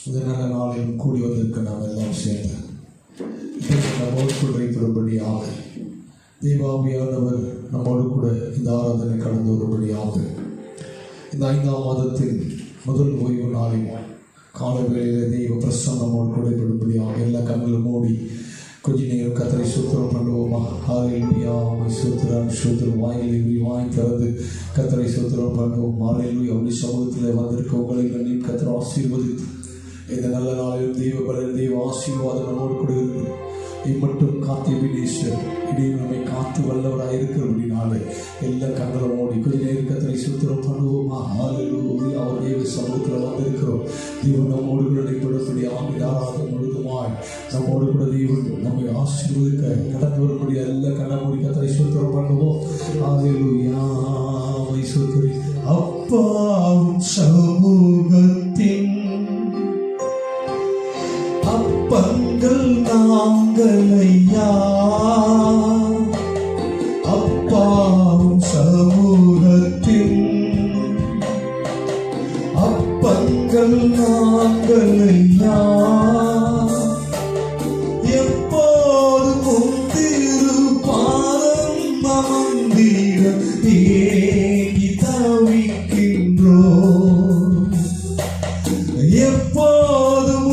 இந்த நல்ல நாளில் கூடி வந்திருக்க நாம் எல்லாம் சேர்ந்து நம்மோடு கூட வைத்திருப்படியாக தீபாவியானவர் நம்மோடு கூட இந்த ஆராதனை கடந்து வரும்படியாக இந்த 5ஆம் மாதத்தின் முதல் ஓய்வு நாளில் காலை வேளையில் தெய்வ பிரசன்னம் நம்மோடு கூட விடும்படியாக எல்லா கண்களும் மூடி கொஞ்ச நேரம் கத்தரை சூத்திரம் பண்ணுவோமா? ஹல்லேலூயா. சூத்திரம் வாங்கி திறந்து கத்தரை சூத்திரம் பண்ணுவோம். ஹல்லேலூயா. அப்படி சமூகத்தில் வந்திருக்க உங்களை கண்ணின் கத்தரை ஆசீர்வதித்து இந்த நல்ல நாளில் தெய்வ ஆசீர்வாதம் நம்மோடு கூட இருக்கு. இம்மட்டும் காத்திய வினீஸ்வர் இடையும் நம்மை காத்து வல்லவராக இருக்கிறபடினாலே எல்லா கண்களும் மூடி கொஞ்ச நேரம் கத்தரை சூத்திரம் பண்ணுவோமா? ஹல்லேலூயா. அவர் தெய்வ சமூகத்தில் வந்திருக்கிறோம். தெய்வம் நம்மோடு கூட நடைபெறப்படி ஆறாத முழுதுமாய் நம்மோடு கூட தெய்வம் நம்மை ஆசீர்வதிக்க கடந்து வரும்படி எல்லா கண்ணை மூடி கத்தரை சூத்திரம் பண்ணுவோம். ஹல்லேலூயா. சூத்திரி அப்பாவும் சமூகத்தின் அப்பங்கள் நாங்களையா, அப்பாவும் சமூகத்தின் அப்பங்கள் நாங்களையா, எப்போதும் திருப்பாதம் அமர்ந்திட ஏங்கி தவிக்கின்றோம். எப்போதும்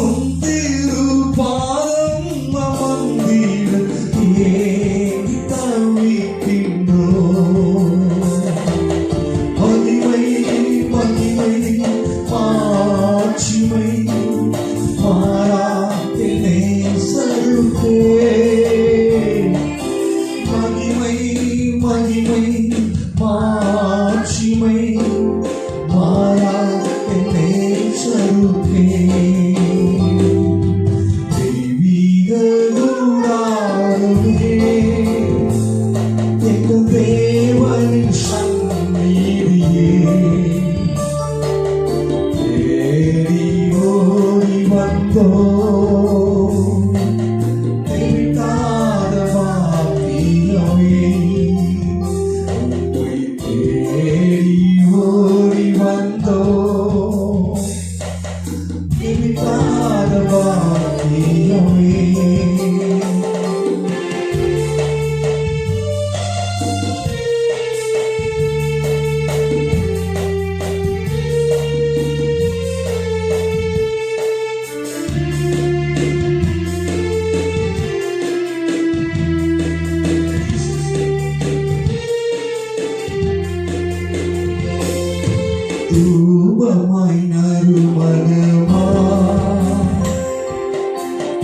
தூபமாய் நறுமணமா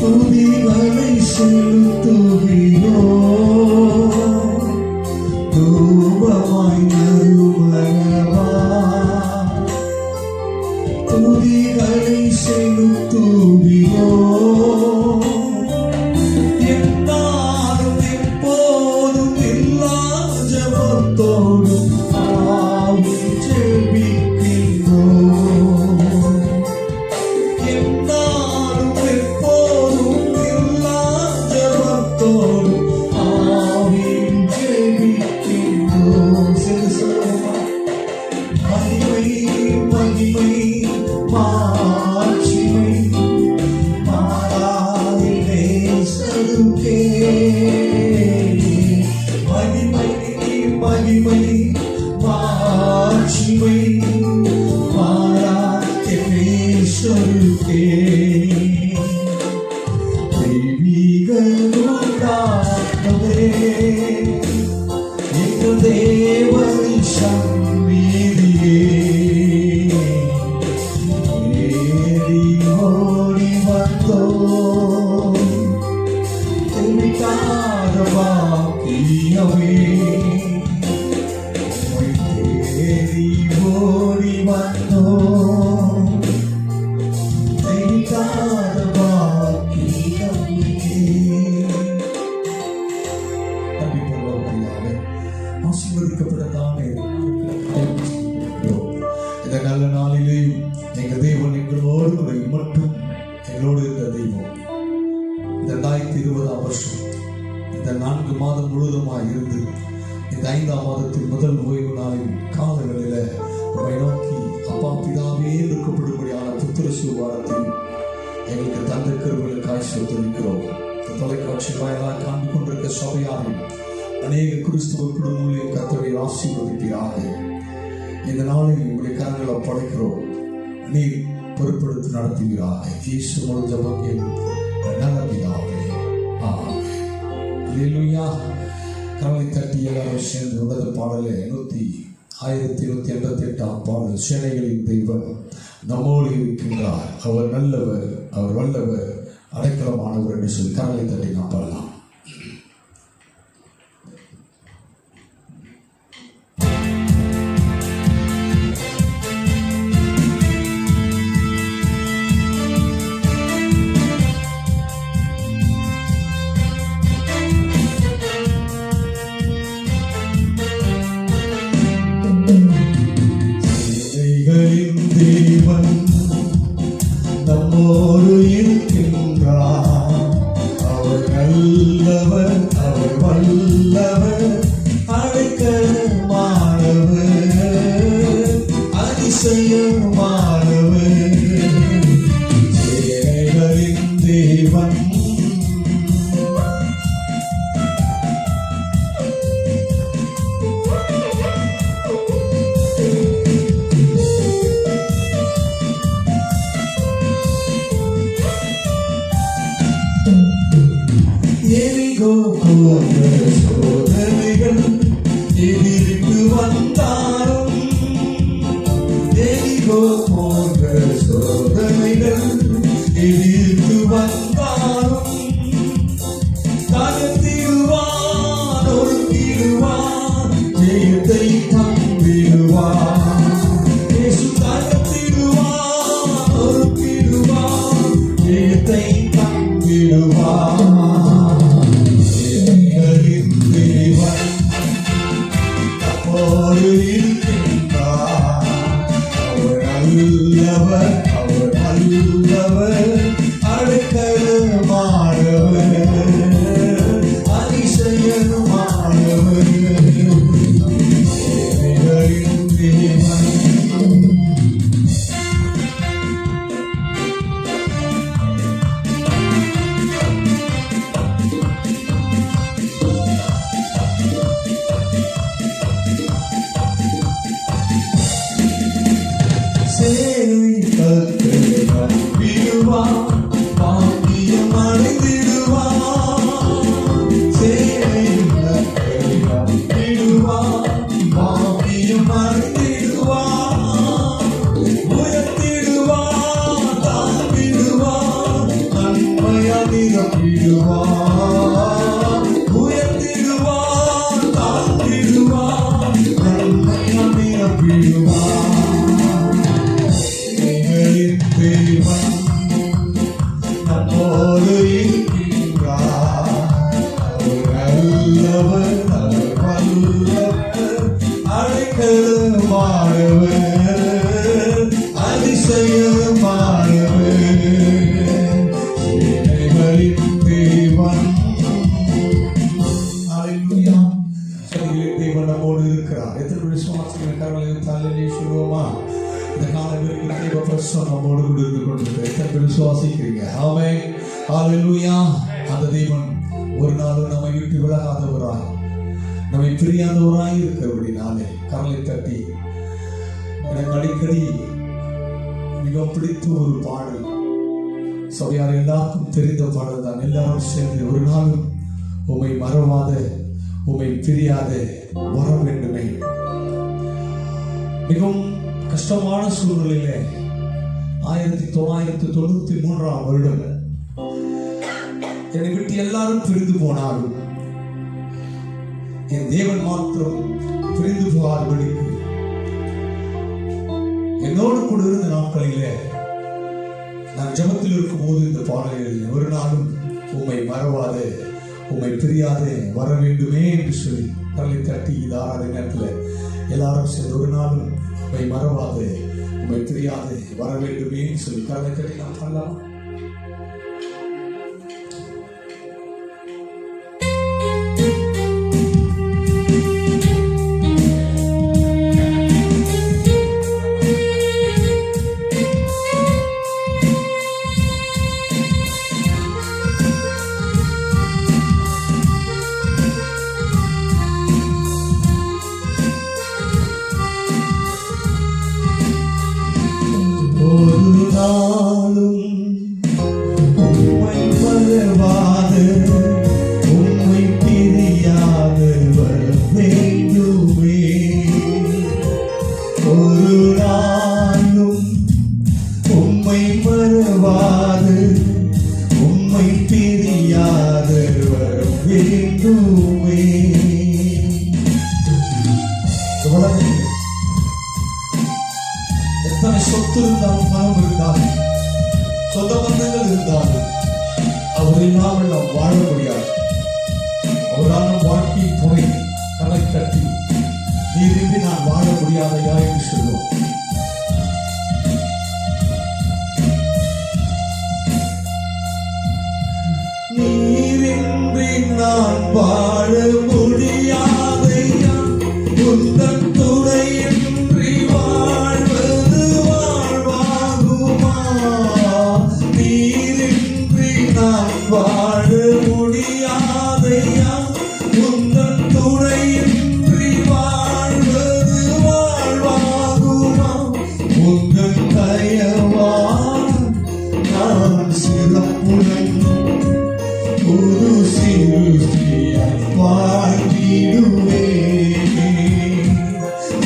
துதிகளை செலுத்துகிறோ, தூபமாய் நறுமணமா துதிகளை செலுத்துகிறோ, என்னாலும் எப்போதும் எல்லா ஜபத்தோடும் ஆவி ஜெபி இந்த நல்ல நாளிலேயும் எங்கள் தெய்வம் எங்களோடு மட்டும் எங்களோடு இருந்த தெய்வம் 2020ஆம் வருஷம் இந்த 4 மாதம் முழுவதுமாய் இருந்து இந்த 5ஆம் மாதத்தின் முதல் ஓய்வு நாளின் காலங்களில் நம்மை நோக்கி அப்பா பிதாவே இருக்கப்படும்படியான புத்திர சுவாரத்தையும் எங்களுக்கு தந்த கிருபைகளுக்காய் ஸ்தோத்திரிக்கிறோம். தொலைக்காட்சி வாயிலாக காண்பு கொண்டிருக்க சபையாரும் அநேக கிறிஸ்துவ குடும்பங்களையும் கர்த்தரை ஆசீர்வதிப்பீராக. இந்த நாளை உங்களுடைய கரங்களை படைக்கிறோம். நீ பொறுப்படுத்தி நடத்துவீராக. இயேசு மூலம் ஜெபம் கேளும் நல்ல பிதாவே. ஆமென். அல்லேலூயா. கரங்களை தட்டி எல்லாரும் சேர்ந்து உன்னத பாடலே 1188 பாடல். சேனைகளின் தெய்வம் நம்மோடு இருக்கின்றார், அவர் நல்லவர், அவர் வல்லவர், அடைக்கலமானவர் என்று சொல்லி கரங்களை தட்டி நாம் பாடலாம். தேவன் நம்மோடு இருக்கின்றார், அவர் நல்லவர், அவர் வல்லவர், அடைக்கலமானவர், அதிசயமானவர். சேனைகளின் தேவன் சோதனைகள் எதிர்த்து வந்தாலும், எரிகோ போன்ற சோதனைகள் எதிர்த்து வந்தாலும், தகர்த்திடுவான், ஒடுக்கிடுவான், ஜெயத்தை தந்திடுவான். இயேசு தகர்த்திடுவான், ஒடுக்கிடுவான், ஜெயத்தை தந்திடுவான். அவர் நல்லவர், அடைக்கலமானவர், அதிசயமானவர். சேனைகளின் தேவன் பாக்கியம் அடைந்திடுவான், பாக்கியம் அடைந்திடுவான், உயர்த்திடுவான், தாழ்த்திடுவான், நன்மையால் நிரப்பிடுவான், உயர்த்திடுவான், தாழ்த்திடுவான், நன்மையால் நிரப்பிடுவான். தேவன் நம்மோடு இருக்கின்றார், அவர் நல்லவர், அவர் வல்லவர், அடைக்கலமானவர், அதிசயமானவர். சேனைகளின் தேவன். அல்லேலூயா. சேனைகளின் தேவன் நம்மோடு இருக்கிறார். எத்தனை விசுவாசிகள் கரங்களை தள்ளி சொல்லுவோமா? இந்த காலங்களில் தேவ பிரசன்னம் நம்மோடு கூட இருந்து கொண்டிருக்கிறது. எத்தனை விசுவாசிக்கிறீங்க? ஆமென். அல்லேலூயா. அந்த தேவன் ஒரு நாளும் நம்மை விட்டு விலகாதவராய், நம்மை பிரியாதவராய் இருக்கிறபடினாலே கரலை தட்டி எனக்கு அடிக்கடி மிகவும் பிடித்த ஒரு பாடல், சபையார் எல்லாருக்கும் தெரிந்த பாடல் தான். எல்லாரும் சேர்ந்து ஒரு நாளும் உம்மை மறவாத, உம்மை பிரியாத வர வேண்டுமே. மிகவும் கஷ்டமான சூழ்நிலையிலே 1993 வருடம் என்னை விட்டு எல்லாரும் பிரிந்து போனாலும் என் தேவன் மாத்திரம் பிரிந்து போகாதபடிக்கு என்னோடு கூட இருந்த நாட்களிலே நான் ஜெபத்தில் இருக்கும் போது இந்த பாடலை எழுதினேன். ஒரு நாளும் உம்மை மறவாத, உம்மை பிரியாத வர வேண்டுமே என்று சொல்லி தலை தட்டி இது ஆறாத நேரத்தில் எல்லாரும் சேர்ந்து ஒரு நாளும் உம்மை மறவாத, உம்மை பிரியாத வர வேண்டுமே சொல்லி தலை தட்டி நாம் பண்ணலாம். நாளும் உம்மை மறவாது உம்மை பிரியாது வர வேண்டுமே. ஒரு நாளும் உம்மை மறவாது உம்மை பிரியாது வர வேண்டுமே. எத்தனை சொத்து இருந்தாலும் பணம் இருந்தாலும் சொந்த பந்தங்கள் இருந்தாலும் அவர் இல்லாமல் நாம் வாழ முடியாது. அவரால் நம் வாழ்க்கையின் துணை கலை கட்டி நீரின்றி நான் வாழ முடியாதையா என்று சொல்லுவோம். நீரின்றி நான் வாழ முடியாதையா உந்தன் துணையின்றி வாழ்வது வாழ்வாகுமா. நீரின்றி நான் வாழ முடியாதையா உந்தன் துணையின்றி வாழ்வது வாழ்வாகுமா. உங்கள் தயவால் நான் சிறப்புடன் ஒரு சிறுசியாய் வாழ்ந்திடுவே.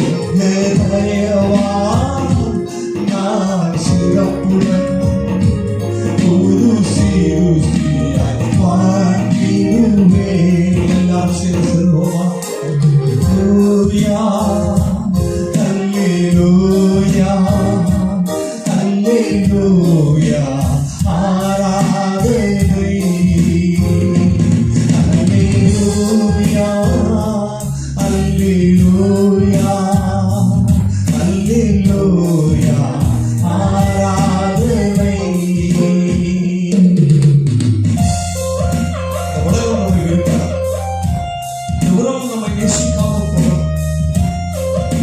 உங்கள் தயவால் நான் சிறப்புடன் ஒரு சிறுசியாய் வாழ்ந்திடுவே. எல்லாம் சேர்ந்து சொல்லுவோமா? அல்லேலூயா, அல்லேலூயா, ஆராதனை. அல்லேலூயா, அல்லேலூயா, அல்லேலூயா, ஆராதனை. உலகம் நம்மை வெறுக்கிறார். இந்த உலகம் நம்மை நேசிக்காமல் போனோம்.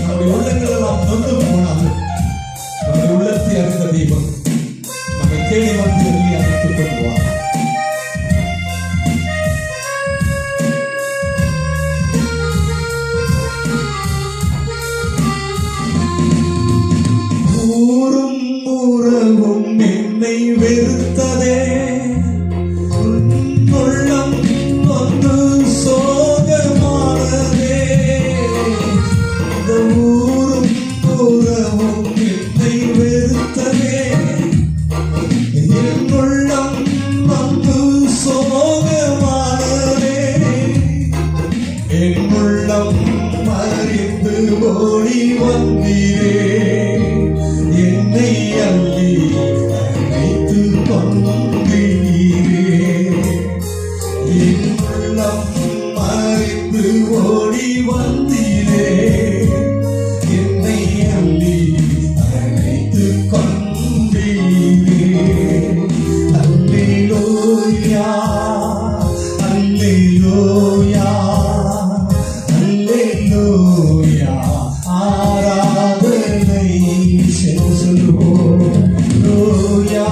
நம்முடைய உள்ளங்களை நாம் நொந்து போனால் நம்முடைய உள்ளத்தை அறிந்த தெய்வம் நம்மை தேடி வந்து வெளியே அழைத்துக் கொள்வார். ஊரும் உறவும் என்னை வெறுத்ததே, உள்ளம் வந்து சோகமானதே. இந்த ஊரும் உறவும் என்னை வெறுத்ததே, என் உள்ளம் வந்து சோகமானதே. என் உள்ளம் அறிந்து ஓடி வந்தீரே, என்னை அள்ளி அணைத்து கொண்டீரே. என் உள்ளம் அறிந்து ஓடி வந்தீரே, என்னை அள்ளி அணைத்து கொண்டீரே. அல்லேலூயா, அல்லேலூயா, அல்லேலூயா, ஆராதனை. சொல்லுவோம். லூயா,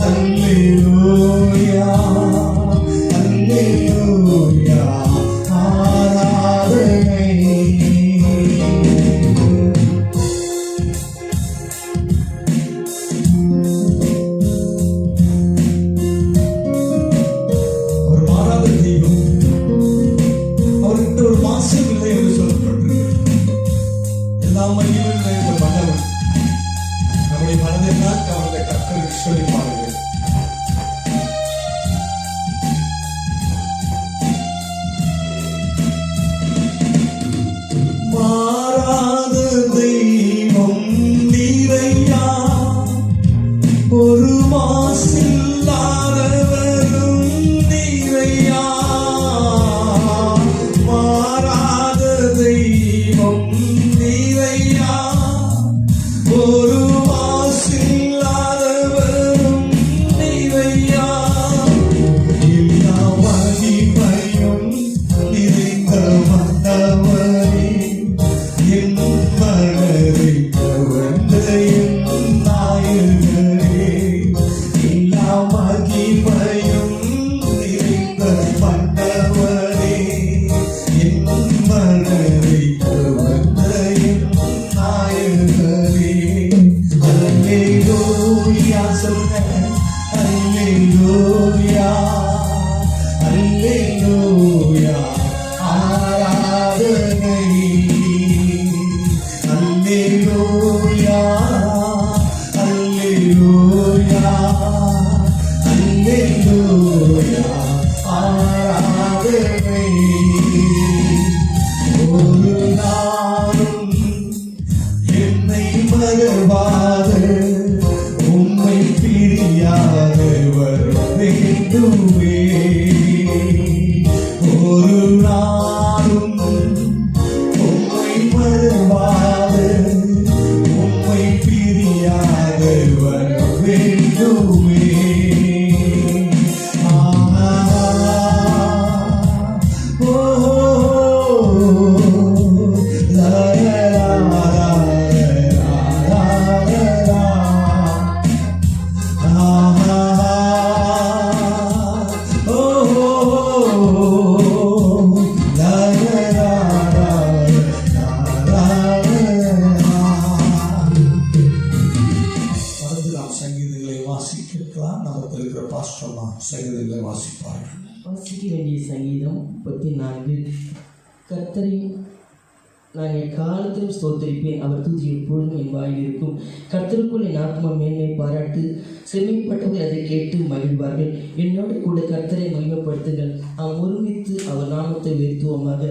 அல்லேலூயா, அல்லேலூயா, ஆராதனை. ஒரு மாறாத தெய்வம். அவர்கிட்ட ஒரு மாசம் இல்லை என்று சொல்லப்பட்டிருக்கு. எல்லா மகிமையும் நிறைந்த மன்னவன். நம்முடைய மனதெல்லாம் கவர்ந்த கர்த்தருக்கு சொல்லி பாருங்கள். மாறாத தெய்வம் நீரையா, ஒரு மாசில்லாதவரும் நீரையா. மாறாத தெய்வம் நீரையா, ஒரு மாசில்லாதவரும் வேண்டிய சங்கீதம் 34. கர்த்தரை நான் எக்காலத்திலும் ஸ்தோத்தரிப்பேன், அவர் துதி எப்பொழுதும் என் வாயில் இருக்கும். கர்த்தருக்குள் என் ஆத்மா மேன்மை பாராட்டு, செம்மைப்பட்டவர்கள் அதை கேட்டு மகிழ்வார்கள். என்னோடு கூட கர்த்தரை மகிமைப்படுத்துங்கள், நாம் ஒருமித்து அவர் நாமத்தை உயர்த்துவோமாக.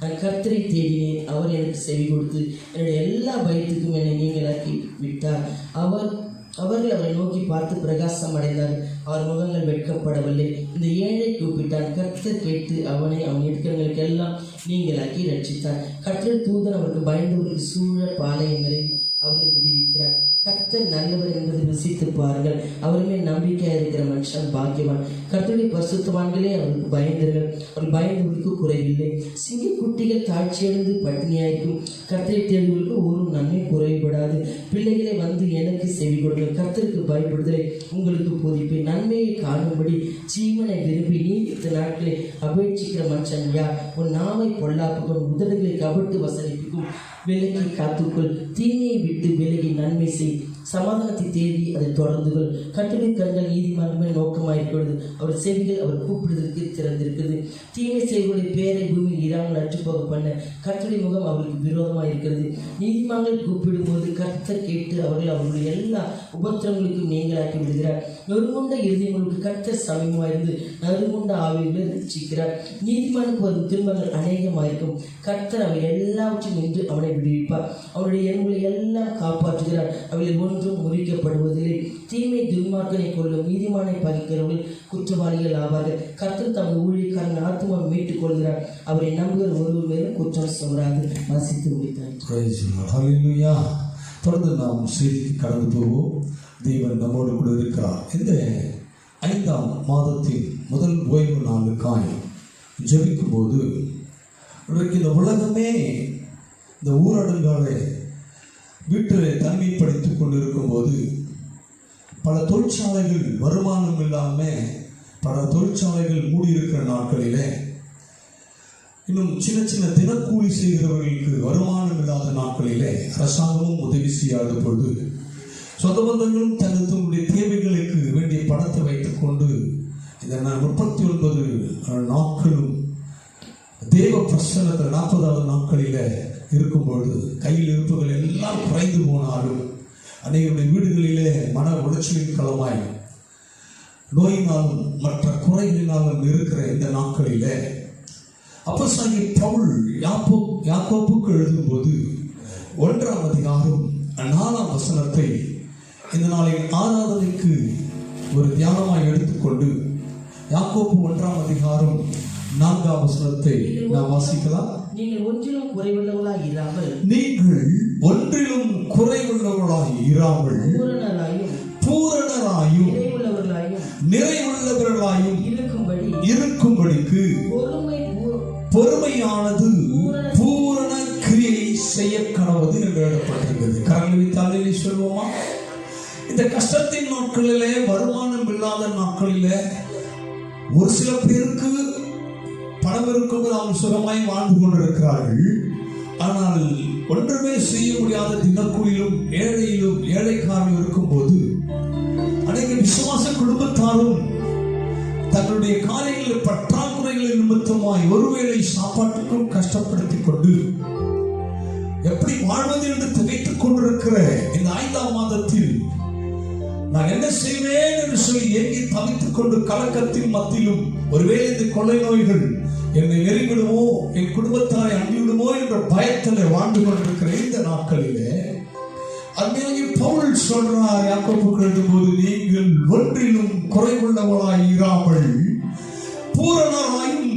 நான் கர்த்தரை தேடினேன், அவர் எனக்கு செவி கொடுத்து என்னுடைய எல்லா பயத்துக்கும் என்னை நீங்களாக்கி விட்டார். அவர்கள் அவரை நோக்கி பார்த்து பிரகாசம் அடைந்தார்கள், அவர் முகங்கள் வெட்கப்படவில்லை. இந்த ஏழை கூப்பிட்டான், கர்த்தர் கேட்டு அவனை அவன் இடுக்கங்களுக்கெல்லாம் நீங்களாக்கி ரட்சித்தார். கர்த்தர் தூதன் அவருக்கு பயந்தவர்களுக்கு சூழ பாளையங்களை அவரை விடுவிக்கிறார். கர்த்தர் நல்லவர் என்பதை ருசித்து பாருங்கள், அவர் மேல் நம்பிக்கையாக இருக்கிற மனுஷன் பாக்கியவான். கர்த்தருடைய பரிசுத்தவான்களே அவருக்கு பயந்தர்கள், அவர் பயந்தவர்களுக்கு குறைவில்லை. சிங்கக்குட்டிகள் தாழ்ச்சியடைந்து பட்டினியாயிருக்கும், கர்த்தரை தேடுவதற்கு ஒரு நன்மை குறைபடாது. பிள்ளைகளை வந்து எனக்கு செவி கொடுங்கள், கர்த்தருக்கு பயப்படுதலை உங்களுக்கு போதிப்பேன். நன்மையை காணும்படி ஜீவனை விரும்பி நீடித்த நாட்களை அபேட்சிக்கிற மனுஷன் யார்? உன் நாவை பொல்லாப்புக்கும் உதடுகளை கபட்டு வசனிப்புக்கும் விலகி காத்துக்குள். தீமையை விட்டு விலகி நன்மை செய், சமாதானத்தை தேடி அதை தொடர்ந்துகள். கர்த்தருடைய கண்கள் நீதிமான்கள் நோக்கமாயிருக்கிறது, அவர் செவிகள் அவர் கூப்பிடுவதற்கு திறந்திருக்கிறது. தீமை செய்வர்களுடைய பேரை பூமியில் இராமல் அற்றுப்போக பண்ண கர்த்தருடைய முகம் அவர்களுக்கு விரோதமாக இருக்கிறது. நீதிமான்கள் கூப்பிடும்போது கர்த்தர் கேட்டு அவர்கள் அவர்களுடைய எல்லா உபத்திரங்களுக்கும் நீங்களாக்கி விடுகிறார். நொறுங்குண்ட இருதயங்களுக்கு கர்த்தர் சமயமாயிருந்து நறுங்குண்ட ஆவிகளை ரட்சிக்கிறார். நீதிமானுக்கு வரும் துன்பங்கள் அநேகமாயிருக்கும், கர்த்தர் அவை எல்லாவற்றையும் நின்று அவனை விடுவிப்பார். அவருடைய எண்களை எல்லாம் காப்பாற்றுகிறார், அவைகளில் ஒன்றும் முறிக்கப்படுவதில்லை. தீமை துன்மார்க்கனை கொள்ளும், நீதிமானை பகைக்கிறவர்கள் குற்றவாளிகள் ஆவார்கள். கர்த்தர் தமது ஊழியக்காரன் ஆத்மாவை மீட்டுக் கொள்கிறார், அவரை நம்புகிற ஒருவர் மேலும் குற்றம் சொல்றாது. வாசித்து முடித்தார். தொடர்ந்து நாம் செய்திக்கு கடந்து போவோம். தேவன் நம்மோடு கூட இருக்கிறார். இந்த 5ஆம் மாதத்தின் முதல் ஓய்வு நாளுக்காய் ஜெபிக்கும் போது இன்றைக்கு இந்த உலகமே இந்த ஊரடங்காலே வீட்டில் தனிமைப்படுத்திக் கொண்டிருக்கும் போது பல தொழிற்சாலைகள் வருமானம் இல்லாமல் பல தொழிற்சாலைகள் மூடியிருக்கிற நாட்களிலே, இன்னும் சின்ன சின்ன தினக்கூலி செய்கிறவர்களுக்கு வருமானம் இல்லாத நாட்களிலே அரசாங்கமும் உதவி செய்யாத பொழுது சொந்த பந்தங்களும் தங்களுடைய தேவைகளுக்கு வேண்டிய பணத்தை வைத்துக் கொண்டு இந்த 39 நாட்களும் தேவ பிரசன்னத்தில் 40வது நாட்களில இருக்கும்பொழுது கையில் இருப்புகள் எல்லாம் குறைந்து போனாலும் அநேகருடைய வீடுகளிலே மன உளைச்சலின் களமாய் நோயினாலும் மற்ற குறைகளினாலும் இருக்கிற இந்த நாட்களிலே அப்போஸ்தலனாகிய பவுல் யாக்கோபுக்கு எழுதும்போது 1ஆம் அதிகாரம் 4ஆம் வசனத்தை இந்த நாளின் ஆராதனைக்கு ஒரு தியானமாய் எடுத்துக்கொண்டு யாக்கோபு 1ஆம் அதிகாரம் 4ஆம் வசனத்தை நாம் வாசிக்கலாம். நீங்கள் ஒன்றிலும் குறைவுள்ளவர்களாய் இராமல் பூரணராயும் நிறைவுள்ளவர்களாயும் இருக்கும்படிக்கு பொறுமையானது பூரண கிரியை செய்ய கடவுது என்று எழுதப்பட்டிருக்கிறது. கரங்களை சொல்வோமா? இந்த கஷ்டத்தின் நாட்களிலே, வருமானம் இல்லாத நாட்களிலே ஒரு சில பேருக்கு பணம் இருக்கும்போது அவங்க சுகமாய் வாழ்ந்து கொண்டிருக்கிறார்கள். ஆனால் ஒன்றுமே செய்ய முடியாத தினக்கூலிலும் ஏழைக்காரனும் இருக்கும்போது அநேக விசுவாச குடும்பத்தாரும் தங்களுடைய காரியங்களில் பற்றாக்குறைகளின் நிமித்தமாய் ஒருவேளை சாப்பாட்டுக்கும் கஷ்டப்படுத்திக் கொண்டு எப்படி வாழ்வது என்று திகைத்துக் கொண்டிருக்கிற இந்த 5ஆம் மாதத்தில் நான் என்ன செய்வேன் என்று சொல்லி ஏங்கி தவித்துக் கொண்டு கலக்கத்தின் மத்தியிலும் ஒருவேளை இந்த கொள்ளை நோய்கள் என்னை நெருங்கிடுமோ, என் குடும்பத்தாரை அண்டிவிடுமோ என்ற பயத்தில் வாழ்ந்து கொண்டிருக்கிற இந்த நாட்களிலே அன்னைக்கு பவுல் சொல்றார், யாக்கோபுக்கு எழுதும்போது, நீங்கள் ஒன்றிலும் குறைவுள்ளவளாய் இராமல் பூரணராயும்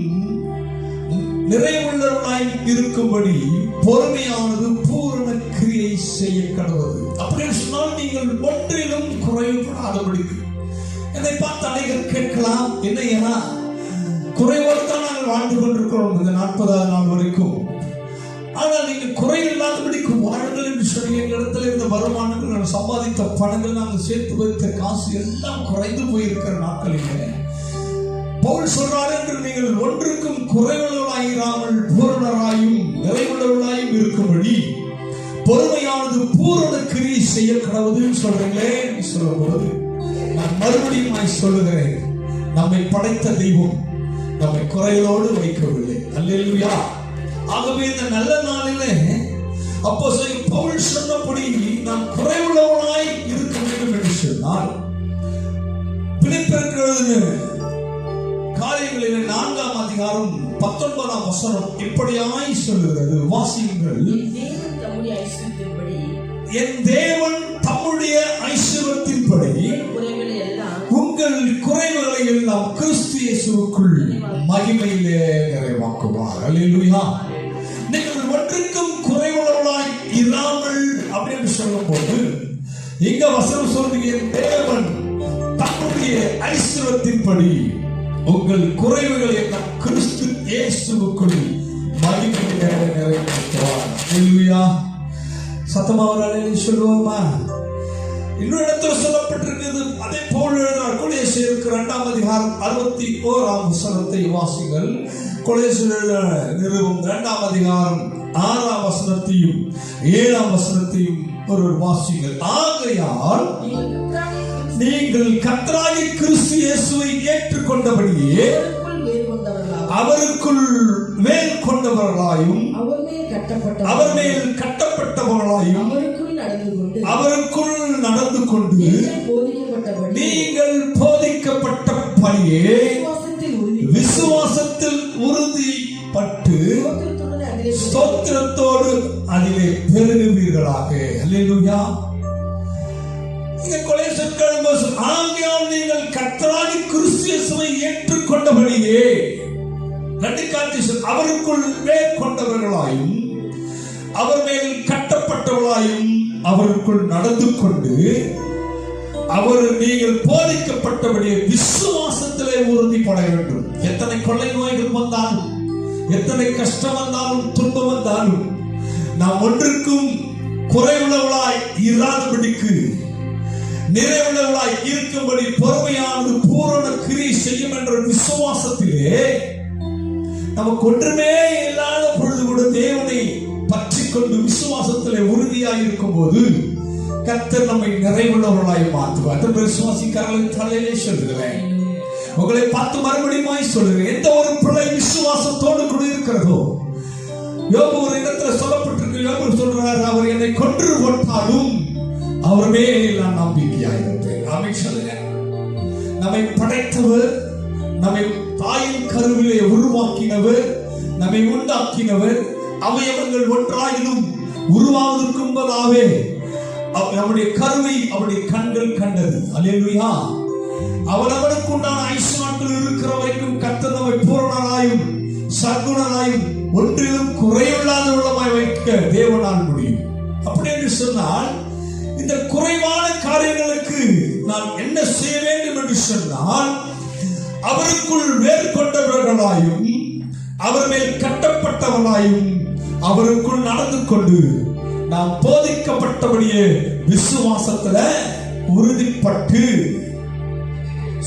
நிறைவுள்ளவளாய் இருக்கும்படி பொறுமையானது பூரண கிரியை செய்ய கடவுது. அப்படின்னு சொன்னால் நீங்கள் ஒன்றிலும் குறைவுபடாதபடிக்கு. என்னை பார்த்து அனைவர் கேட்கலாம், என்ன ஏன்னா குறைவோடு தான் நாங்கள் வாழ்ந்து கொண்டிருக்கிறோம் இந்த 40வது நாள் வரைக்கும். ஆனால் நீங்கள் குறையில்லாதபடிக்கு வாழுங்கள் என்று சொல்லி எங்கள் இடத்துல இருந்த வருமானங்கள், நாங்கள் சம்பாதித்த பணங்கள், நாங்கள் சேர்த்து வைத்த காசு எல்லாம் குறைந்து போயிருக்கிற நாட்களிலே பவுல் சொல்றாரு, என்று நீங்கள் ஒன்றுக்கும் குறைவுள்ளவர்களாயிராமல் பூரணராயும் நிறைவுள்ளவர்களாயும் இருக்கும்படி பொறுமையானது பூரண கிரியை செய்ய கடவுதுன்னு சொல்றீங்களே. சொல்லும்போது நான் மறுபடியும் சொல்லுகிறேன், நம்மை படைத்த தெய்வம் நம்மை குறைகளோடு வைக்கவில்லை. அல்லேலூயா. ஆகவே இந்த நல்ல நாளிலே அப்போஸ்தலன் பவுல் சொன்னபடி நாம் குறைவுள்ளவனாய் இருக்க வேண்டும் என்று சொன்னால் பிலிப்பியருக்கு காரியங்களில் 4ஆம் அதிகாரம் 19ஆம் வசனம் இப்படியாய் சொல்லுகிறது. வாசியுங்கள். என் தேவன் தம்முடைய ஐஸ்வரியத்தின்படி உங்கள் குறைவுகளை எல்லாம் கிறிஸ்து இயேசுவுக்குள் மகிமையிலே நிறைவாக்குவார். அல்லேலூயா. நீங்கள் ஒன்றுக்கும் குறைவுள்ளவர்களாய் இராமல் அப்படின்னு சொல்லும் போது இங்க வசனம் சொல்லுங்க, என் தேவன் தம்முடைய ஐஸ்வரியத்தின்படி உங்கள் குறைவுகளை எல்லாம் கிறிஸ்து இயேசுவுக்குள் மகிமையிலே நிறைவாக்குவார். அல்லேலூயா. சத்தமா ஒரு சொல்லுவோமா? இன்னொரு இடத்துல சொல்லப்பட்டிருக்கிறது. அதே பவுல் எழுதினார் கொலோசியருக்கு 2ஆம் அதிகாரம் 61ஆம் வசனத்தை வாசிங்கள். கொலோசியர் நிருபம் 2ஆம் அதிகாரம் 6ஆம் வசனத்தையும் 7ஆம் வசனத்தையும் ஒரு வாசிங்கள். ஆகையால் நீங்கள் கர்த்தராகிய கிறிஸ்து இயேசுவை ஏற்றுக்கொண்டபடியே அவருக்குள் வேர் கொண்டவர்களாயும் அவர் மேல் கட்டப்பட்டவர்களாயும் அவருக்குள் நடந்து கொண்டு நீங்கள் போதிக்கப்பட்டபடியே விசுவாசத்தில் உறுதிப்பட்டு ஸ்தோத்திரத்தோடு அதிலே பெருகுவீர்களாக. அல்லேலூயா. ஆகையால் நீங்கள் கர்த்தராகிய கிறிஸ்து இயேசுவை ஏற்றுக்கொண்டபடியே அவருக்குள் வேர் கொண்டவர்களாயும் அவர் மேல் கட்டப்பட்டவர்களாயும் அவருக்குள் நடந்து கொண்டு நீங்கள் போதிக்கப்பட்டபடியே விசுவாசத்திலே உறுதிப்பட வேண்டும். எத்தனை கொள்ளை நோய்கள் வந்தாலும், எத்தனை கஷ்டம் வந்தாலும், துன்பம் வந்தாலும் நாம் ஒன்றுக்கும் குறைவுள்ளவளாய் இராதபடிக்கு நிறைவுள்ளவளாய் இருக்கும்படி பொறுமையானது பூரண கிரியை செய்யும் என்ற விசுவாசத்திலே நமக்கு ஒன்றுமே இல்லாத பொழுது கூட தேவனை பற்றி கொண்டு விசுவாசத்திலே உறுதியாய் இருக்கும் போது கர்த்தர் நம்மை நிறைவுள்ளவர்களாய் மாற்றுவார். விசுவாசிக்காரர்களின் தலையிலே சொல்கிறேன், உங்களை பார்த்து மறுபடியும் சொல்கிறேன், எந்த ஒரு பிள்ளை விசுவாசத்தோடு கூட இருக்கிறதோ, யோபு ஒரு இடத்துல சொல்லப்பட்டிருக்கு. யோபு சொல்றார், அவர் என்னை கொன்று போட்டாலும் அவர் மேல் நான் நம்பிக்கையாக இருப்பேன். ஆமென் சொல்லுங்க. நம்மை படைத்தவர், நம்மை தாயின் கருவிலே உருவாக்கினவர், நம்மை உண்டாக்கினவர், அவயவங்கள் ஒன்றாயினும் உருவாவதற்கு முன்பதாகவே நம்முடைய கருவை அவருடைய கண்கள் கண்டது. அல்லேலூயா. அவரவருக்கு உண்டான ஆயுசு நாட்கள் இருக்கிற வரைக்கும் கர்த்தர் நம்மை பூரணராயும் சற்குணராயும் ஒன்றிலும் குறைவில்லாத உள்ளமாய் வைக்க தேவனால் முடியும். அப்படி என்று சொன்னால் இந்த குறைவான காரியங்களுக்கு நாம் என்ன செய்ய வேண்டும் என்று சொன்னால் அவருக்குள் வேர் கொண்டவர்களாயும் அவர் மேல் கட்டப்பட்டவர்களாயும் அவருக்குள் நடந்து கொண்டு நாம் போதிக்கப்பட்டபடியே விசுவாசத்துல உறுதிப்பட்டு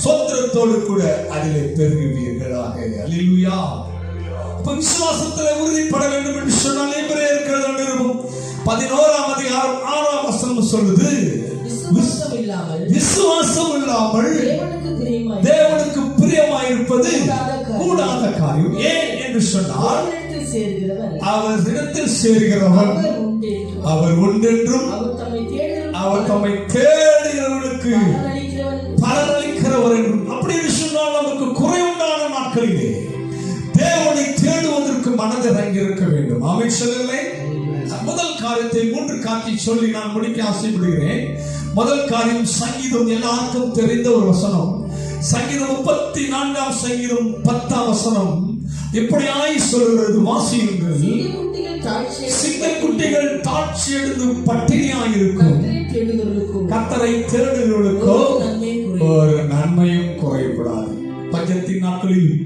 சோத்திரத்தோடு கூட அதிலே பெருகுவீர்களாக. அல்லேலூயா. விசுவாசத்துல உறுதிப்பட வேண்டும் என்று சொன்னால் எபிரேயர் நிருபம் 11ஆம் அதிகாரம் 6ஆம் வசனம் சொல்லுது, விசுவாசம் இல்லாமல் தேவனுக்கு பிரியமாயிருப்பது கூடாத காரியம். ஏன் என்று சொன்னால் அவரிடத்தில் சேர்கிறவன் அவர் உண்டென்றும் அவர் தம்மை தேடுகிறவர்களுக்கு பலனளிக்கிறவர் என்றும். அப்படி என்று சொன்னால் நமக்கு குறைவுண்டான நாட்களிலே தேவனை தேடுவதற்கு மனதிறங்கி இருக்க வேண்டும். ஆமென் சொல்லுங்களே. முதல் காரியத்தை 3 காட்டி சொல்லி நான் முடிக்க ஆசைப்படுகிறேன். முதல் காரியம் சங்கீதம், எல்லாருக்கும் தெரிந்த ஒரு வசனம். சங்கீதம் 34ஆம் சங்கீதம் 10ஆம் வசனம் இப்படியாய் சொல்கிறது. வாசியுங்கள். சிங்கக்குட்டிகள் தாட்சி எடுத்து பட்டினியாயிருக்கும், கர்த்தரை தேடுகிறவர்களுக்கோ ஒரு நன்மையும் குறைபடாது. பஞ்சத்தின் நாட்களிலும்,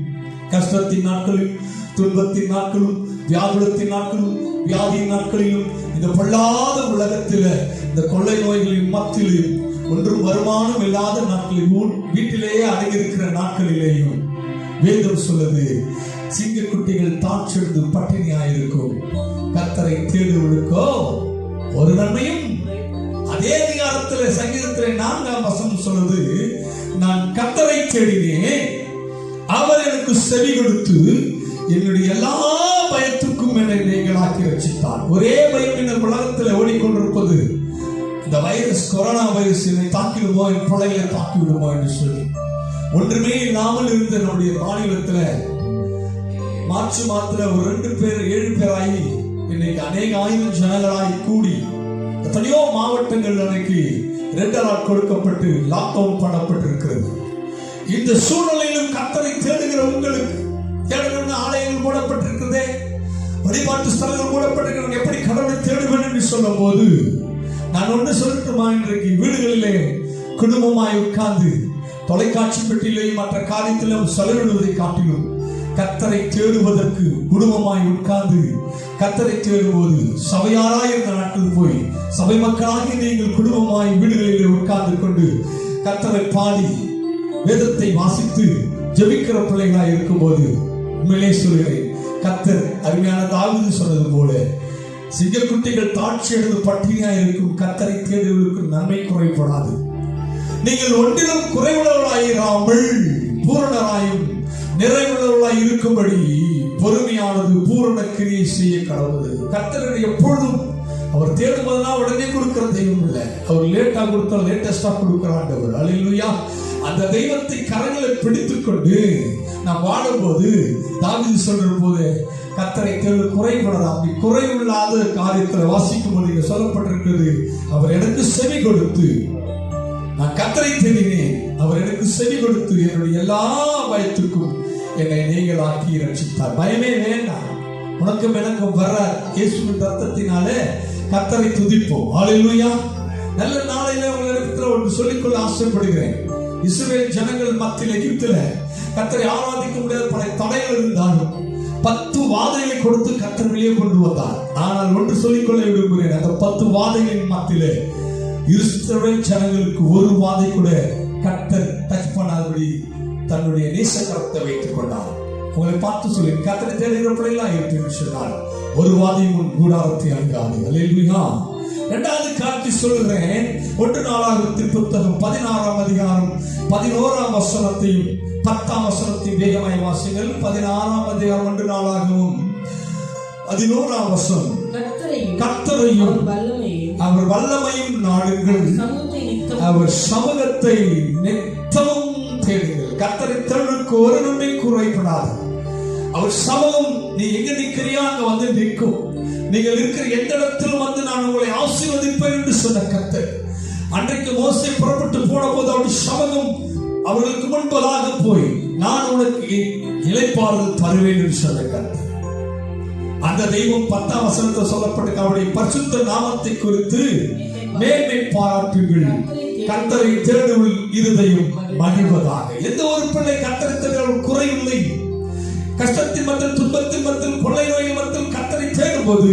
கஷ்டத்தின் நாட்களிலும், துன்பத்தின் நாட்களும், வியாகுலத்தின் நாட்களும், வியாதியின் நாட்களிலும், இந்த பொல்லாத உலகத்தில் இந்த கொள்ளை நோய்களின் மத்தியிலும், ஒன்றும் வருமானம் இல்லாத நாட்களிலும், வீட்டிலேயே அடங்கியிருக்கிற நாட்களிலேயும் வேதம் சொல்லுது, சிங்கக்குட்டிகள் தாட்செடுத்து பட்டினியாயிருக்கும், கர்த்தரை தேடுவதற்கோ ஒரு நன்மையும். அதே அதிகாரத்தில் சங்கீதத்தில் 4ஆம் வசனம் சொல்லுது, நான் கர்த்தரை தேடினேன், அவர் எனக்கு எனக்கு செவி கொடுத்து என்னுடைய எல்லா பயத்துக்கும் என்னை நீங்களாக்கி ரட்சித்தார். ஒரே பயம் இந்த உலகத்தில் ஓடிக்கொண்டிருப்பது, இந்த வைரஸ், கொரோனா வைரஸ் என்னை தாக்கிவிடுமோ, என் பிள்ளைகளை தாக்கிவிடுமோ என்று சொல்லி. ஒன்றுமே இல்லாமல் இருந்த நம்முடைய மாநிலத்தில் மார்ச் மாதத்தில் ஒரு 2 பேர் 7 பேராகி இன்னைக்கு அநேக ஆயிரம் ஜனங்களாகி கூடி எத்தனையோ மாவட்டங்கள் அன்னைக்கு ரெட் அலர்ட் கொடுக்கப்பட்டு லாக்டவுன் பண்ணப்பட்டிருக்கிறது. இந்த சூழ்நிலையிலும் கர்த்தரை தேடுகிற உங்களுக்கு, தேடுகிற ஆலயங்கள் மூடப்பட்டிருக்கிறதே, வழிபாட்டு ஸ்தலங்கள் மூடப்பட்டிருக்கிறது, எப்படி கடவுளை தேடுவேன் என்று சொல்லும் போது நான் ஒன்று சொல்லட்டுமா? இன்றைக்கு வீடுகளிலே குடும்பமாய் உட்கார்ந்து தொலைக்காட்சி பெட்டியிலேயும் மற்ற காரியத்திலும் செலவிடுவதை காட்டிலும் கர்த்தரை தேடுவதற்கு குடும்பமாய் உட்கார்ந்து கர்த்தரை தேடும்போது, சபையாராய் இருந்த நாட்கள் போய் சபை மக்களாகி நீங்கள் குடும்பமாய் வீடுகளிலே உட்கார்ந்து கொண்டு கர்த்தரை பாடி வேதத்தை வாசித்து ஜெபிக்கிற பிள்ளைகளாய் இருக்கும்போது, உண்மையிலே சொல்கிறேன், கர்த்தர் அருமையான தாவீது சொன்னது போல சிங்கக்குட்டிகள் தாட்சி எடுத்து பட்டினியாய் இருக்கும் கர்த்தரை தேடுவதற்கு நன்மை குறைபடாது. நீங்கள் ஒன்றிலும் குறைவுள்ளவர்களாயிராமல் பூரணராயும் நிறைவுள்ளவர்களாய் இருக்கும்படி பொறுமையானது பூரண கிரியை செய்ய கடவுது. கர்த்தரை எப்பொழுதும் அவர் தேடுவதெல்லாம் உடனே கொடுக்கிற தெய்வம் இல்லை. அவர் லேட்டா கொடுக்கிற, லேட்டஸ்டா கொடுக்கிற ஆண்டவர். அல்லேலூயா. அந்த தெய்வத்தை கரங்களை பிடித்துக் கொண்டு நாம் வாழும்போது தாவீது சொல்ற போது கர்த்தரை தேடு குறைபடாது. அப்படி குறைவில்லாத காரியத்தில் வாசிக்கும் போது இங்க சொல்லப்பட்டிருக்கிறது, அவர் எனக்கு செவி கொடுத்து, நான் கர்த்தரை தேடினேன், அவர் எனக்கு செவி கொடுத்து என்னுடைய எல்லா பயத்துக்கும் என்னை நீங்களாக்கி ரட்சித்தார். பயமே வேண்டாம், உனக்கும் எனக்கும் வர இயேசுவின் ரத்தத்தினாலே கர்த்தரை துதிப்போம். அல்லேலூயா. நல்ல நாளையில உங்களிடத்தில் ஒன்று சொல்லிக்கொள்ள ஆசைப்படுகிறேன். இஸ்ரவேல் ஜனங்கள் மத்தியில் எகிப்தில கர்த்தரை ஆராதிக்க முடியாத பல தடைகள் இருந்தாலும் 10 வாதைகளை கொடுத்து கர்த்தர் வெளியே கொண்டு வந்தார். ஆனால் ஒன்று சொல்லிக்கொள்ள விரும்புகிறேன், அந்த 10 வாதைகளின் மத்தியிலே இஸ்ரவேல் ஜனங்களுக்கு ஒரு வாதை கூட கர்த்தர் டச் பண்ணாதபடி தன்னுடைய நேசக்கரத்தை வைத்துக் கொண்டார். உங்களை பார்த்து சொல்லி கர்த்தரை தேடுகிற பிள்ளைகளா இருப்பேன் சொன்னால் ஒரு வாதையும் உன் கூடாரத்தை அணுகாது. அல்லேலூயா. 2வது காட்சி சொல்கிறேன். 1 நாளாகமத்தின் புத்தகம் 16ஆம் அதிகாரம் 11ஆம் வசனத்தையும் 10ஆம் வசனத்தையும் வேகமாய் வாசிங்கள். 16ஆம் அதிகாரம் 1 நாளாகவும் 11ஆம் வசனம். கர்த்தரையும் அவர் வல்லமையும் நாடுங்கள், அவர் சமூகத்தை நித்தமும் தேடுங்கள். கர்த்தரை தேடுவதற்கு ஒரு நன்மை குறைபடாது. அவர் சமூகம், நீ எங்க நிற்கிறியா அங்க வந்து நிற்கும். நீங்கள் இருக்கிற எந்த இடத்திலும் வந்து நான் உங்களை ஆசீர்வதிப்பேன் என்று சொன்ன கர்த்தர், அன்றைக்கு மோசே புறப்பட்டு போன போது அவருடைய சமூகம் அவர்களுக்கு முன்பதாக போய் நான் உனக்கு இளைப்பாறுதல் தருவேன் என்று சொன்ன கர்த்தர். அந்த தெய்வம் 10ஆம் வசனத்தில் சொல்லப்பட்ட அவருடைய பரிசுத்த நாமத்தை குறித்து மேன்மை பாராட்டுங்கள், கர்த்தரை தேடுவதில் இருதயம் மகிழ்வதாக. எந்த ஒரு பிள்ளை கர்த்தரை தேடுவதில் குறையில்லை. கஷ்டத்தின் மற்றும் துன்பத்தின் மற்றும் கொள்ளை நோயின் மற்றும் கர்த்தரை தேடும்போது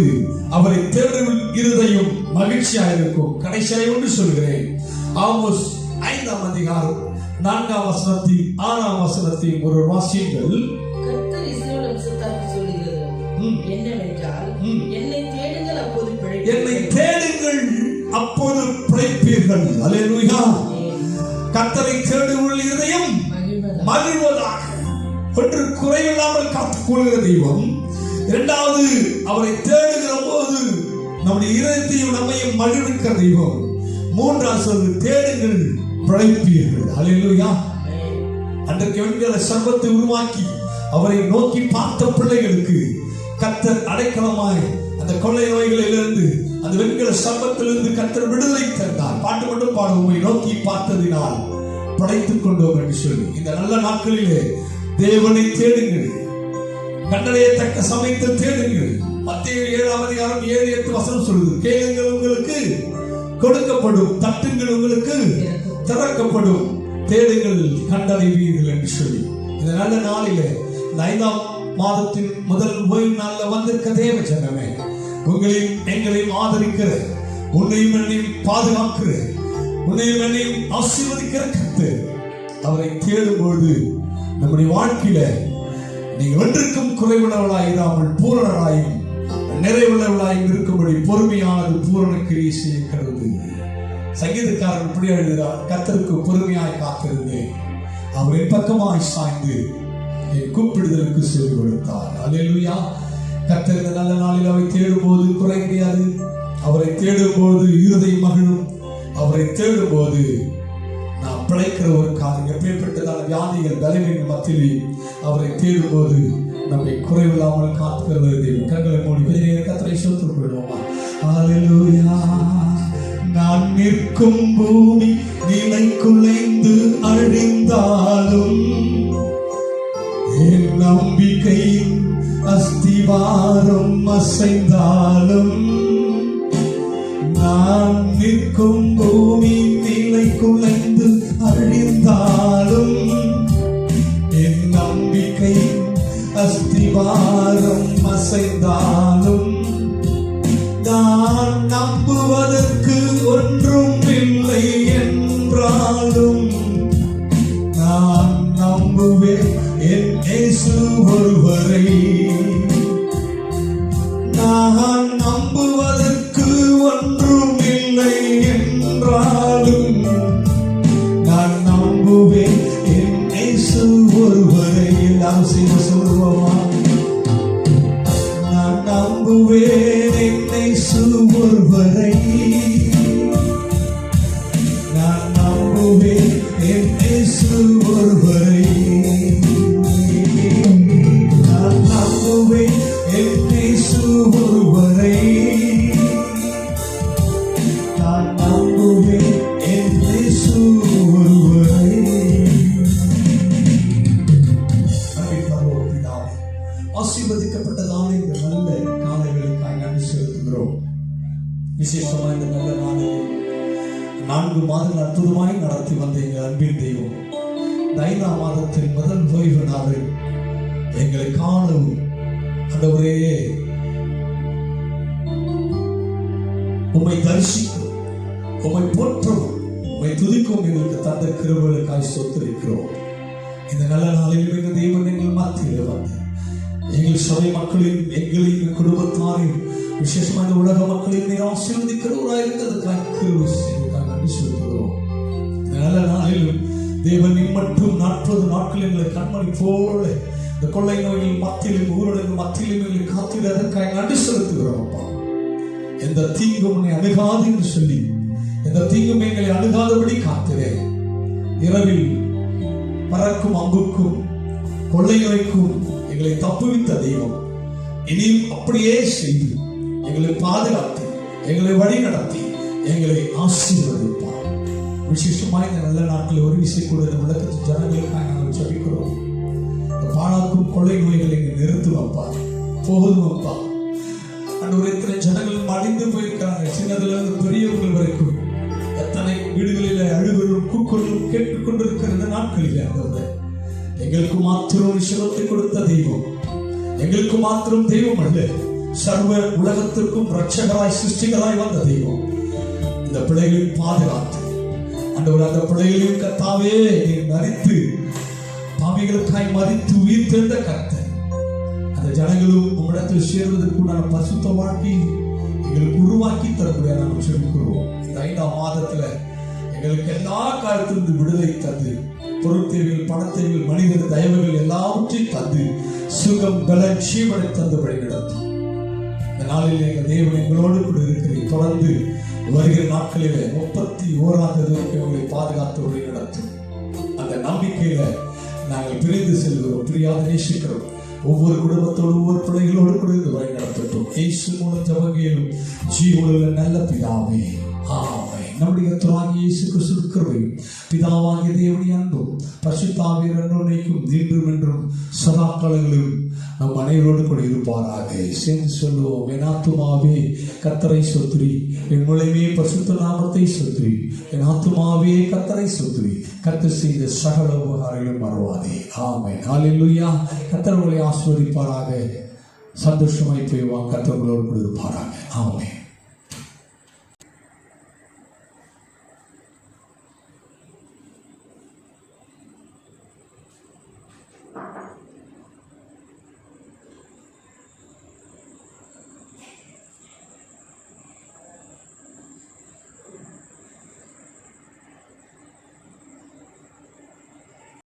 அவரை தேடுவதில் இருதயம் மகிழ்ச்சியாக இருக்கும். கடைசியாக ஒன்று சொல்கிறேன். ஆமோஸ் 5ஆம் அதிகாரம் 4ஆம் வசனத்தையும் 6ஆம் வசனத்தையும் ஒரு வாசியுங்கள். கர்த்தர் இஸ்ரவேல் வம்சத்தாருக்கு சொல்லுகிறது என்னவென்றால், என்னை தேடுங்கள் அப்போது பிழைப்பீர்கள். என்னை தேடுங்கள் அப்போது பிழைப்பீர்கள். அல்லேலூயா. கர்த்தரை தேடுவதில் இருதயம் மகிழ்வதாக. ஒன்று குறைவில்லாமல் காத்துக்கொள்கிற தெய்வம். 2வது அவரை தேடுகிற போது நம்முடைய இதயத்தையும் நம்மையும் மகிழ்விக்கிற தெய்வம். 3வது சொல்லு, தேடுங்கள் பிழைப்பீர்கள். அல்லேலூயா. அன்றைக்கு வெண்கல சர்வத்தை உருவாக்கி அவரை நோக்கி பார்த்த பிள்ளைகளுக்கு கர்த்தர் அடைக்கலமாய் அந்த கொள்ளை நோய்களிலிருந்து, அந்த வெண்கல சர்வத்திலிருந்து கர்த்தர் விடுதலை தந்தார். பாட்டு மட்டும் பாட, உண்மை நோக்கி பார்த்ததினால் படைத்துக் கொண்டோம் என்று சொல்லி இந்த நல்ல நாட்களிலே தேவனை தேடுங்கள், கண்டடையத்தக்க சமயத்தில் தேடுங்கள். மத்தேயு 7ஆம் அதிகாரம் 7-8 வசனம் சொல்லுது, கேளுங்கள் உங்களுக்கு கொடுக்கப்படும், தட்டுங்கள் உங்களுக்கு திறக்கப்படும், தேடுங்கள் கண்டடைவீர்கள் என்று சொல்லி இந்த நல்ல நாளிலே இந்த 5ஆம் மாதத்தின் முதல் ஓய்வு நாளில் வந்திருக்க தேவ ஜனமே, உங்களையும் எங்களையும் ஆதரிக்கிற, உன்னையும் என்னையும் பாதுகாக்கிற, உன்னையும் என்னையும் ஆசீர்வதிக்கிற கர்த்தர் அவரை தேடும்பொழுது நம்முடைய வாழ்க்கையில நீங்கள் ஒன்றுக்கும் குறைவுள்ளவர்களாய் இராமல் பூரணராயும் நிறைவுள்ளவர்களாயும் இருக்கும்படி பொறுமையானது பூரண கிரியை செய்ய கடவுது. சங்கீதக்காரன் இப்படி எழுதுகிறார், கர்த்தருக்கு பொறுமையாய் காத்திருந்தேன், அவரின் பக்கமாய் சாய்ந்து என் கூப்பிடுதலுக்கு செவி கொடுத்தார். அல்லேலூயா. கர்த்தர் இந்த நல்ல நாளில் அவரை தேடும்போது குறை கிடையாது. அவரை தேடும்போது இருதயம் மகிழும். அவரை தேடும்போது நாம் பிழைக்கிற ஒரு காரியம். எப்பேற்பட்டதான வியாதிகள் பலவீனங்கள் மத்தியிலே அவரை தேடும்போது நம்மை குறைவில்லாமல் காத்துக்கிறது. கண்களை மூடி வெளியே கர்த்தரை ஸ்தோத்திரம் பண்ணுவோமா? அல்லேலூயா. நான் நிற்கும் பூமி நிலை குலைந்து அழிந்தாலும் என் நம்பிக்கையின் அஸ்திவாரம் அசைந்தாலும், நான் நிற்கும் பூமி நிலை குலைந்து அழிந்தாலும் என் நம்பிக்கையின் அஸ்திவாரம் அசைந்தாலும், நான் நம்புவதற்கு ஒன்றும் இல்லை என்றாலும் நான் நம்புவேன் என் இயேசு ஒருவரை. நான் நம்புவதற்கு ஒன்றும் இல்லை என்றாலும் நான் நம்புவேன் என் இயேசு ஒருவரை. எல்லாம் சேர்ந்து சொல்லுவோமா? நான் நம்புவேன் என் இயேசு ஒருவரை. நான் நம்புவேன் என் இயேசு ஒருவரை. நான் நம்புவேன் என் இயேசு ஒருவரை. நான் நம்புவேன் என் இயேசு ஒருவரை. ஆசீர்வதிக்கப்பட்டதான இந்த நல்ல காலைகளுக்காக நன்றி செலுத்துகிறோம். விசேஷமாக இந்த நல்ல நாளில் 4 மாதங்கள் அற்புதமாய் நடத்தி வந்த எங்கள் அன்பின் தெய்வம் 5ஆம் மாதத்தின் முதல் ஓய்வு நாளில் எங்களை காணவும் ஆண்டவரே உம்மை தரிசிக்கும், உம்மை போற்றவும், உம்மை துதிக்கவும் எங்களுக்கு தந்த கிருபைகளுக்காய் ஸ்தோத்திரிக்கிறோம். இந்த நல்ல நாளில் எங்கள் தேவன் எங்கள் மத்தியில் வந்து எங்கள் சபை மக்களின், எங்களின் குடும்பத்தாரையும், விசேஷமாக உலக மக்களின் ஆசீர்வதிக்கிறவராக இருக்கிறதுக்காக கிருபை நன்றி செலுத்துகிறோம். இந்த நல்ல நாளிலும் தேவன் மட்டும் 40 நாட்கள் எங்களை கண்மணி போல இந்த கொள்ளை நோய்கள் மத்தியிலும் ஊரடங்கு மத்தியிலும் எங்களை காத்திடுவதற்காக நன்றி செலுத்துகிறோம். அப்பா, எந்த தீங்கும் உன்னை அணுகாது என்று சொல்லி எந்த தீங்கும் எங்களை அணுகாதபடி காக்கிறேன். இரவில் பறக்கும் அம்புக்கும் கொள்ளை நோய்க்கும் எங்களை தப்புவித்த தெய்வம் இனியும் அப்படியே செய்து எங்களை பாதுகாத்து எங்களை வழி நடத்தி எங்களை ஆசீர்வதிப்பார். விசேஷமாக இந்த நல்ல நாட்களில் ஒரு விஷயம் கூட இந்த உலகத்து ஜனங்களுக்காக நாங்கள் ஜெபிக்கிறோம். இந்த பாழாக்கும் கொள்ளை நோய்களை இங்கே நிறுத்துவப்பா, போதும் அப்பா. அன்று எத்தனை ஜனங்கள் மடிந்து போயிருக்கிறாங்க, சின்னதுல இருந்து பெரியவர்கள் வரைக்கும். எத்தனை வீடுகளில் அழுகலும் கூக்குரலும் கேட்டுக்கொண்டிருக்கிற இந்த நாட்களில் அந்த எங்களுக்கு மாத்திரம் விசுவத்தை கொடுத்த தெய்வம், எங்களுக்கு மாத்திரம் தெய்வம் அல்ல, சர்வ உலகத்திற்கும் ரட்சகராய் சிருஷ்டிகராய் வந்த தெய்வம். இந்த பிள்ளைகளின் பாதுகாத்து ஆண்டவர், அந்த பிள்ளைகளையும் கர்த்தாவே மரித்து பாவிகளுக்காய் மரித்து உயிர் தெழுந்த கர்த்தர், அந்த ஜனங்களும் உம்மிடத்தில் சேர்வதற்குண்டான பரிசுத்த வாழ்க்கை எங்களுக்கு உருவாக்கி தரக்கூடிய நாங்கள் சொல்லிக்கிறோம். இந்த 5ஆம் மாதத்துல எங்களுக்கு எல்லா காலத்திலிருந்து விடுதலை தந்து, பொருட்தேவைகள், பணத்தேவைகள், மனிதர் தயவுகள் எல்லாவற்றையும் தந்து, சுகம் பலன் ஜீவனை தந்து வழி நடத்தும். இந்த நாளில் எங்கள் தேவன் எங்களோடு கூட இருக்கிறேன். தொடர்ந்து வருகிற நாட்களிலே 31ஆவது உங்களை பாதுகாத்து வழி நடத்தும். அந்த நம்பிக்கையில நாங்கள் பிரிந்து செல்கிறோம், பிரியாத நேசிக்கிறோம். ஒவ்வொரு குடும்பத்தோடு ஒவ்வொரு பிள்ளைகளோடு கூட இந்த வழி நடத்தட்டும். இயேசு மூலம் ஜெபங்களும் ஜீவனுள்ள நல்ல பிதாவே, ஆமென். நம்முடைய கர்த்தராகிய இயேசு கிறிஸ்துவின் கிருபையும் பிதாவாகிய தேவனுடைய அன்பும் பரிசுத்த ஆவியானவரின் அன்பிற்கும் இன்றும் என்றும் சதா காலங்களிலும் நம் அனைவரோடு கூட இருப்பாராக. சேர்ந்து சொல்லுவோம். என் ஆத்துமாவே கர்த்தரை ஸ்தோத்திரி, என் முழுமே பரிசுத்த நாமத்தை ஸ்தோத்திரி, என் ஆத்துமாவே கர்த்தரை ஸ்தோத்திரி, கர்த்தர் செய்த சகல உபகாரங்களும் மறவாதே. ஆமென். ஹல்லேலூயா. கர்த்தர் உங்களை ஆசீர்வதிப்பாராக. சந்தோஷமாய் போய் கர்த்தர் உங்களோடு கூட இருப்பாராக. ஆமென்.